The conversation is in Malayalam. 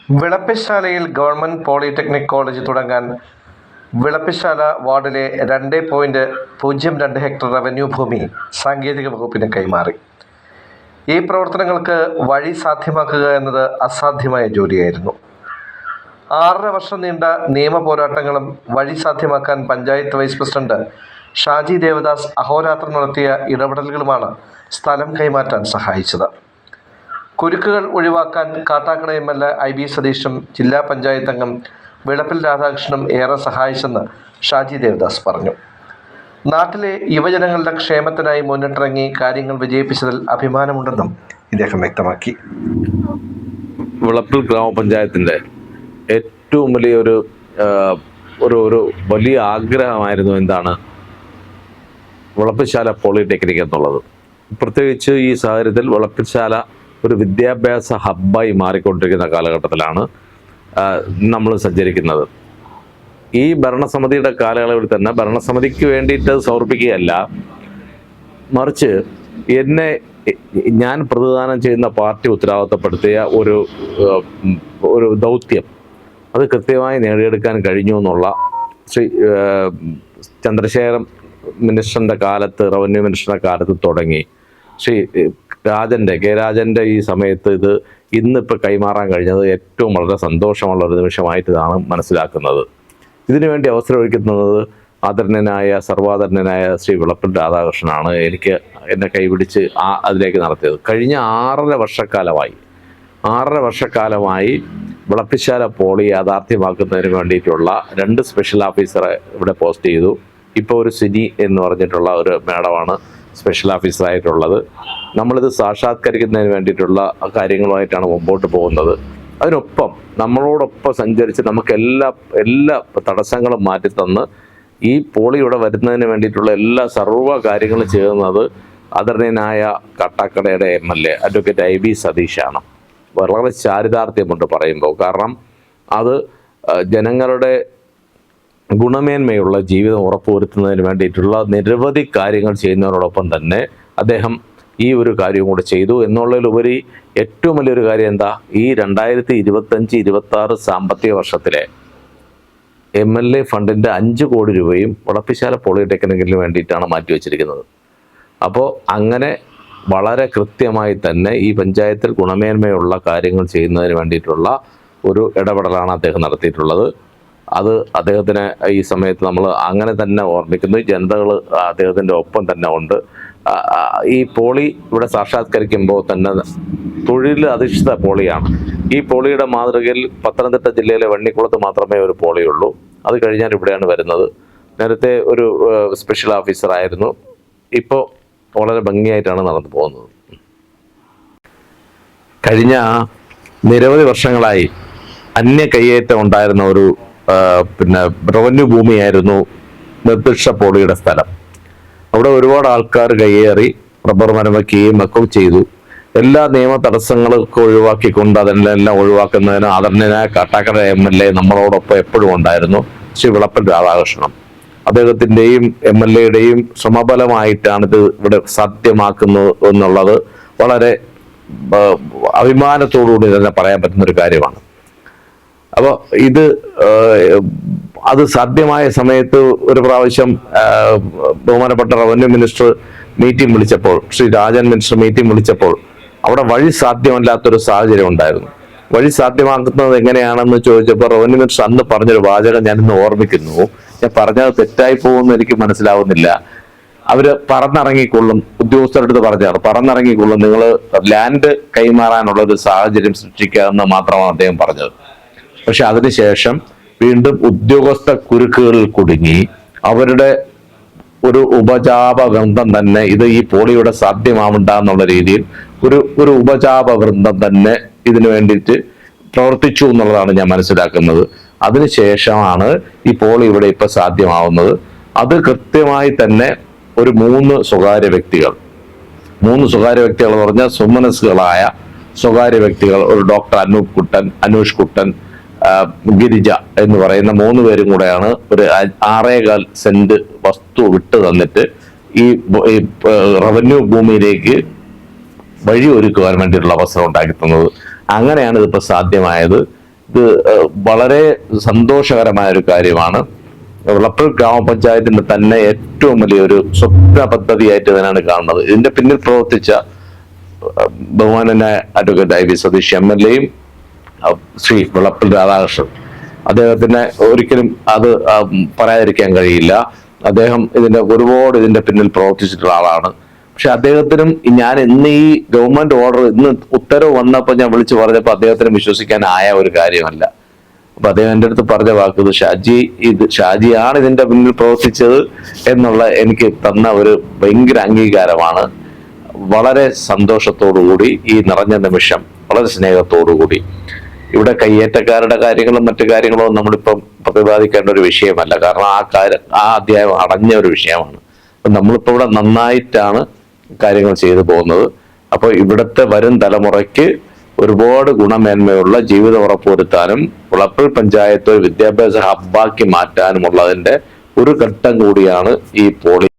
വിളപ്പിശാലയിൽ ഗവൺമെന്റ് പോളിടെക്നിക് കോളേജ് തുടങ്ങാൻ വിളപ്പിശാല വാർഡിലെ 2.02 ഹെക്ടർ റവന്യൂ ഭൂമി സാങ്കേതിക വകുപ്പിന് കൈമാറി. ഈ പ്രവർത്തനങ്ങൾക്ക് വഴി സാധ്യമാക്കുക എന്നത് അസാധ്യമായ ജോലിയായിരുന്നു. 6.5 വർഷം നീണ്ട നിയമ പോരാട്ടങ്ങളും വഴി സാധ്യമാക്കാൻ പഞ്ചായത്ത് വൈസ് പ്രസിഡന്റ് ഷാജി ദേവദാസ് അഹോരാത്രം നടത്തിയ ഇടപെടലുകളുമാണ് സ്ഥലം കൈമാറ്റാൻ സഹായിച്ചത്. കുരുക്കുകൾ ഒഴിവാക്കാൻ കാട്ടാക്കട MLA IB സതീഷും ജില്ലാ പഞ്ചായത്ത് അംഗം വിളപ്പിൽ രാധാകൃഷ്ണനും ഏറെ സഹായിച്ചെന്ന് ഷാജി ദേവദാസ് പറഞ്ഞു. നാട്ടിലെ യുവജനങ്ങളുടെ ക്ഷേമത്തിനായി മുന്നിട്ടിറങ്ങി കാര്യങ്ങൾ വിജയിപ്പിച്ചതിൽ അഭിമാനമുണ്ടെന്നും ഇദ്ദേഹം വ്യക്തമാക്കി. വിളപ്പിൽ ഗ്രാമപഞ്ചായത്തിൻ്റെ ഏറ്റവും വലിയ ഒരു വലിയ ആഗ്രഹമായിരുന്നു എന്താണ് വിളപ്പിശാല പോളിടെക്നിക് എന്നുള്ളത്. പ്രത്യേകിച്ച് ഈ സാഹചര്യത്തിൽ വിളപ്പിശാല ഒരു വിദ്യാഭ്യാസ ഹബ്ബായി മാറിക്കൊണ്ടിരിക്കുന്ന കാലഘട്ടത്തിലാണ് നമ്മൾ സഞ്ചരിക്കുന്നത്. ഈ ഭരണസമിതിയുടെ കാലയളവിൽ തന്നെ ഭരണസമിതിക്ക് വേണ്ടിയിട്ട് സമർപ്പിക്കുകയല്ല, മറിച്ച് ഞാൻ പ്രതിദാനം ചെയ്യുന്ന പാർട്ടി ഉത്തരവാദിത്തപ്പെടുത്തിയ ഒരു ദൗത്യം അത് കൃത്യമായി നേടിയെടുക്കാൻ കഴിഞ്ഞു എന്നുള്ള ചന്ദ്രശേഖരൻ മിനിസ്റ്ററിൻ്റെ കാലത്ത്, റവന്യൂ മിനിസ്റ്ററുടെ കാലത്ത് തുടങ്ങി കെ രാജൻ്റെ ഈ സമയത്ത് ഇത് ഇന്നിപ്പോൾ കൈമാറാൻ കഴിഞ്ഞത് ഏറ്റവും വളരെ സന്തോഷമുള്ള ഒരു നിമിഷമായിട്ടാണ് മനസ്സിലാക്കുന്നത്. ഇതിനുവേണ്ടി അവസരമൊരുക്കുന്നത് സർവാദരണനായ ശ്രീ വിളപ്പിൽ രാധാകൃഷ്ണനാണ് എന്നെ കൈപിടിച്ച് അതിലേക്ക് നടത്തിയത്. കഴിഞ്ഞ 6.5 വർഷക്കാലമായി വിളപ്പിശാല പോളി യാഥാർത്ഥ്യമാക്കുന്നതിന് വേണ്ടിയിട്ടുള്ള 2 സ്പെഷ്യൽ ഓഫീസറെ ഇവിടെ പോസ്റ്റ് ചെയ്തു. ഇപ്പോൾ ഒരു സിനി എന്ന് പറഞ്ഞിട്ടുള്ള ഒരു മേഡമാണ് സ്പെഷ്യൽ ഓഫീസറായിട്ടുള്ളത്. നമ്മളിത് സാക്ഷാത്കരിക്കുന്നതിന് വേണ്ടിയിട്ടുള്ള കാര്യങ്ങളുമായിട്ടാണ് മുമ്പോട്ട് പോകുന്നത്. അതിനൊപ്പം നമ്മളോടൊപ്പം സഞ്ചരിച്ച് നമുക്ക് എല്ലാ തടസ്സങ്ങളും മാറ്റിത്തന്ന് ഈ പോളി ഇവിടെ വരുന്നതിന് വേണ്ടിയിട്ടുള്ള സർവ്വ കാര്യങ്ങളും ചെയ്യുന്നത് ആദരണീയനായ കാട്ടാക്കടയുടെ MLA അഡ്വക്കേറ്റ് IB സതീഷാണ്. വളരെ ചാരിതാർത്ഥ്യമുണ്ട് പറയുമ്പോൾ. കാരണം അത് ജനങ്ങളുടെ ഗുണമേന്മയുള്ള ജീവിതം ഉറപ്പുവരുത്തുന്നതിന് വേണ്ടിയിട്ടുള്ള നിരവധി കാര്യങ്ങൾ ചെയ്യുന്നതിനോടൊപ്പം തന്നെ അദ്ദേഹം ഈ ഒരു കാര്യം കൂടെ ചെയ്തു എന്നുള്ളതിലുപരി ഏറ്റവും വലിയൊരു കാര്യം എന്താ, ഈ 2025-26 സാമ്പത്തിക വർഷത്തിലെ MLA ഫണ്ടിൻ്റെ 5 കോടി രൂപയും വിളപ്പിശാല പോളിടെക്നിക്കിന് വേണ്ടിയിട്ടാണ് മാറ്റിവെച്ചിരിക്കുന്നത്. അപ്പോൾ അങ്ങനെ വളരെ കൃത്യമായി തന്നെ ഈ പഞ്ചായത്തിൽ ഗുണമേന്മയുള്ള കാര്യങ്ങൾ ചെയ്യുന്നതിന് വേണ്ടിയിട്ടുള്ള ഒരു ഇടപെടലാണ് അദ്ദേഹം നടത്തിയിട്ടുള്ളത്. അത് അദ്ദേഹത്തിന് ഈ സമയത്ത് നമ്മൾ അങ്ങനെ തന്നെ ഓർമ്മിക്കുന്നു. ജനതകൾ അദ്ദേഹത്തിൻ്റെ ഒപ്പം തന്നെ ഉണ്ട്. ഈ പോളി ഇവിടെ സാക്ഷാത്കരിക്കുമ്പോൾ തന്നെ തൊഴിൽ അധിഷ്ഠിത പോളിയാണ്. ഈ പോളിയുടെ മാതൃകയിൽ പത്തനംതിട്ട ജില്ലയിലെ വെണ്ണിക്കുളത്ത് മാത്രമേ ഒരു പോളിയുള്ളൂ. അത് കഴിഞ്ഞാൽ ഇവിടെയാണ് വരുന്നത്. നേരത്തെ ഒരു സ്പെഷ്യൽ ഓഫീസറായിരുന്നു. ഇപ്പോൾ വളരെ ഭംഗിയായിട്ടാണ് നടന്നു പോകുന്നത്. കഴിഞ്ഞ നിരവധി വർഷങ്ങളായി അന്യ കയ്യേറ്റം ഉണ്ടായിരുന്ന ഒരു റവന്യൂ ഭൂമിയായിരുന്നു നിർദ്ദിഷ്ട പോളിയുടെ സ്ഥലം. അവിടെ ഒരുപാട് ആൾക്കാർ കയ്യേറി റബ്ബർ മരം വയ്ക്കുകയും ഒക്കെ ചെയ്തു. എല്ലാ നിയമ തടസ്സങ്ങളൊക്കെ ഒഴിവാക്കിക്കൊണ്ട് അതെല്ലാം ഒഴിവാക്കുന്നതിന് ആദരണീയനായ കാട്ടാക്കട MLA നമ്മളോടൊപ്പം എപ്പോഴും ഉണ്ടായിരുന്നു, ശ്രീ വിളപ്പിൽ രാധാകൃഷ്ണൻ. അദ്ദേഹത്തിൻ്റെയും MLAയുടെയും ശ്രമഫലമായിട്ടാണിത് ഇവിടെ സാധ്യമാക്കുന്നത് എന്നുള്ളത് വളരെ അഭിമാനത്തോടുകൂടി തന്നെ പറയാൻ പറ്റുന്നൊരു കാര്യമാണ്. അപ്പോൾ അത് സാധ്യമായ സമയത്ത് ഒരു പ്രാവശ്യം ബഹുമാനപ്പെട്ട റവന്യൂ മിനിസ്റ്റർ മീറ്റിംഗ് വിളിച്ചപ്പോൾ, ശ്രീ രാജൻ മിനിസ്റ്റർ മീറ്റിംഗ് വിളിച്ചപ്പോൾ അവിടെ വഴി സാധ്യമല്ലാത്തൊരു സാഹചര്യം ഉണ്ടായിരുന്നു. വഴി സാധ്യമാക്കുന്നത് എങ്ങനെയാണെന്ന് ചോദിച്ചപ്പോൾ റവന്യൂ മിനിസ്റ്റർ അന്ന് പറഞ്ഞൊരു വാചകം ഞാനിന്ന് ഓർമ്മിക്കുന്നു. ഞാൻ പറഞ്ഞത് തെറ്റായി പോകുമെന്ന് എനിക്ക് മനസ്സിലാവുന്നില്ല. അവർ പറന്നിറങ്ങിക്കൊള്ളും, ഉദ്യോഗസ്ഥരുടെ അടുത്ത് പറഞ്ഞാണ് പറന്നിറങ്ങിക്കൊള്ളും, നിങ്ങൾ ലാൻഡ് കൈമാറാനുള്ള ഒരു സാഹചര്യം സൃഷ്ടിക്കാമെന്ന് മാത്രമാണ് അദ്ദേഹം പറഞ്ഞത്. പക്ഷെ അതിനുശേഷം വീണ്ടും ഉദ്യോഗസ്ഥ കുരുക്കുകളിൽ കുടുങ്ങി അവരുടെ ഒരു ഉപജാപ വൃന്ദം തന്നെ ഈ പോളിയുടെ സാധ്യമാവണ്ട എന്നുള്ള രീതിയിൽ ഒരു ഉപജാപ വൃന്ദം തന്നെ ഇതിനു വേണ്ടിയിട്ട് പ്രവർത്തിച്ചു എന്നുള്ളതാണ് ഞാൻ മനസ്സിലാക്കുന്നത്. അതിനുശേഷമാണ് ഈ പോളി ഇവിടെ ഇപ്പൊ സാധ്യമാവുന്നത്. അത് കൃത്യമായി തന്നെ ഒരു 3 സ്വകാര്യ വ്യക്തികൾ എന്ന് പറഞ്ഞാൽ സുമനസ്സുകളായ സ്വകാര്യ വ്യക്തികൾ, ഒരു ഡോക്ടർ അനൂഷ് കുട്ടൻ, ഗിരിജ എന്ന് പറയുന്ന 3 പേരും കൂടെയാണ് ഒരു 6.25 സെന്റ് വസ്തു വിട്ടു തന്നിട്ട് ഈ റവന്യൂ ഭൂമിയിലേക്ക് വഴി ഒരുക്കുവാൻ വേണ്ടിയിട്ടുള്ള അവസരം ഉണ്ടാക്കി തന്നത്. അങ്ങനെയാണ് ഇതിപ്പോൾ സാധ്യമായത്. ഇത് വളരെ സന്തോഷകരമായ ഒരു കാര്യമാണ്. വിളപ്പിൽ ഗ്രാമപഞ്ചായത്തിന്റെ തന്നെ ഏറ്റവും വലിയൊരു സ്വപ്ന പദ്ധതിയായിട്ട് തന്നെയാണ് കാണുന്നത്. ഇതിന്റെ പിന്നിൽ പ്രവർത്തിച്ച ബഹുമാനനായ അഡ്വക്കേറ്റ് IV സതീഷ് MLA യും ശ്രീ വിളപ്പിൽ രാധാകൃഷ്ണൻ, അദ്ദേഹത്തിന് ഒരിക്കലും അത് പറയാതിരിക്കാൻ കഴിയില്ല. അദ്ദേഹം ഇതിന്റെ പിന്നിൽ പ്രവർത്തിച്ചിട്ടുള്ള ആളാണ്. പക്ഷെ അദ്ദേഹത്തിനും ഞാൻ ഇന്ന് ഈ ഗവൺമെന്റ് ഓർഡർ ഇന്ന് ഉത്തരവ് വന്നപ്പോൾ ഞാൻ വിളിച്ചു പറഞ്ഞപ്പോൾ അദ്ദേഹത്തിന് വിശ്വസിക്കാനായ ഒരു കാര്യമല്ല. അപ്പൊ അദ്ദേഹം എൻ്റെ അടുത്ത് പറഞ്ഞ വാക്ക് ഷാജിയാണ് ഇതിന്റെ പിന്നിൽ പ്രവർത്തിച്ചത് എന്നുള്ള എനിക്ക് തന്ന ഒരു ഭയങ്കര അംഗീകാരമാണ്. വളരെ സന്തോഷത്തോടുകൂടി ഈ നിറഞ്ഞ നിമിഷം വളരെ സ്നേഹത്തോടുകൂടി ഇവിടെ കയ്യേറ്റക്കാരുടെ കാര്യങ്ങളും മറ്റു കാര്യങ്ങളും നമ്മളിപ്പം പ്രതിപാദിക്കേണ്ട ഒരു വിഷയമല്ല. കാരണം ആ അധ്യായം അടഞ്ഞ ഒരു വിഷയമാണ്. അപ്പൊ നമ്മളിപ്പോ ഇവിടെ നന്നായിട്ടാണ് കാര്യങ്ങൾ ചെയ്തു പോകുന്നത്. അപ്പോൾ ഇവിടുത്തെ വരും തലമുറയ്ക്ക് ഒരുപാട് ഗുണമേന്മയുള്ള ജീവിതം ഉറപ്പുവരുത്താനും വിളപ്പിൽ പഞ്ചായത്ത് ഒരു വിദ്യാഭ്യാസ ഹബ്ബാക്കി മാറ്റാനുമുള്ളതിന്റെ ഒരു ഘട്ടം കൂടിയാണ് ഈ പോളി